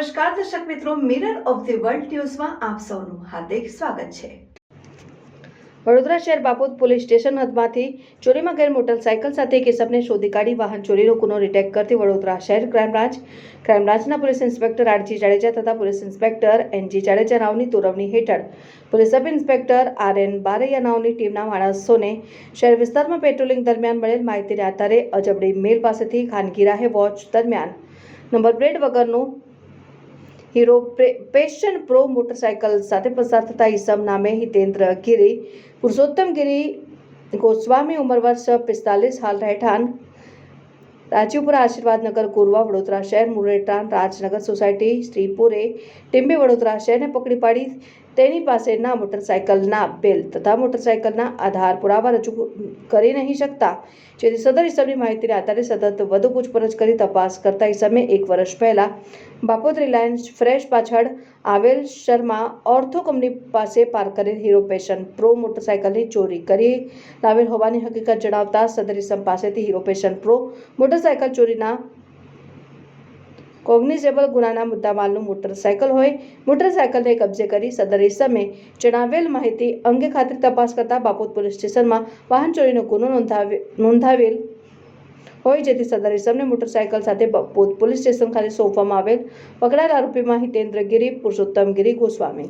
નમસ્કાર દર્શક મિત્રો, મિરર ઓફ ધી વર્લ્ડ ન્યૂઝમાં આપ સૌનું હાર્દિક સ્વાગત છે। વડોદરા શહેર બાપોદ પોલીસ સ્ટેશન હદમાંથી ચોરીમાં ગયેલ મોટરસાયકલ સાથે એક ઇસમને શોધી કાઢી વાહન ચોરીનો ગુનો ડિટેક્ટ કરતી વડોદરા શહેર ક્રાઇમ બ્રાન્ચના પોલીસ ઇન્સ્પેક્ટર આરજી જાડેજા તથા પોલીસ ઇન્સ્પેક્ટર એનજી જાડેજા નાઓની તોરવણી હેઠળ police sub inspector R N Baraiya નાઓની ટીમના માણસોને શહેર વિસ્તારમાં પેટ્રોલિંગ દરમિયાન મળેલ માહિતીના આધારે અજબડી મેલ પાસેથી ખાનગી રાહે વોચ દરમિયાન નંબર પ્લેટ વગરનું હીરો પેશન પ્રો મોટરસાયકલ સાથે પસાર થતા ઈસમ નામે હિતેન્દ્ર ગિરી પુરુષોત્તમ ગિરી ગોસ્વામી ઉંમર વર્ષ 45 હાલ રહેઠાણ રાજીવપુરા આશીર્વાદનગર કોરવા વડોદરા શહેર મુરેટાન રાજનગર સોસાયટી શ્રીપુરે ટીમ્બે વડોદરા શહેરને પકડી પાડી તેની પાસેના મોટરસાયકલના બિલ તથા મોટરસાયકલના આધાર પુરાવા રજૂ કરી નહીં શકતા જેથી સદર ઈસમની માહિતીના આધારે સતત વધુ પૂછપરછ કરી તપાસ કરતા ઈસમે 1 વર્ષ પહેલા બાપોદ રિલાયન્સ ફ્રેશ પાછળ આવેલ શર્મા ઓર્થો કંપની પાસે પાર્ક કરેલ હીરો પેશન પ્રો મોટરસાયકલની ચોરી કરી લાવેલ હોવાની હકીકત જણાવતા સદર ઈસમ પાસેથી હીરો પેશન પ્રો મોટરસાયકલ ચોરીના કોગ્નિઝેબલ ગુનાના મુદ્દામાલનું મોટરસાયકલ હોય મોટરસાયકલને કબજે કરી સદર ઈસમે જણાવેલ માહિતી અંગે ખાતરી તપાસ કરતા બાપોદ પોલીસ સ્ટેશનમાં વાહન ચોરીનો ગુનો નોંધાવેલ હોય જેથી સદર ઈસમને મોટરસાયકલ સાથે બાપોદ પોલીસ સ્ટેશન ખાતે સોંપવામાં આવેલ પકડાયેલ આરોપીમાં હિતેન્દ્ર ગિરી પુરુષોત્તમ ગિરી ગોસ્વામી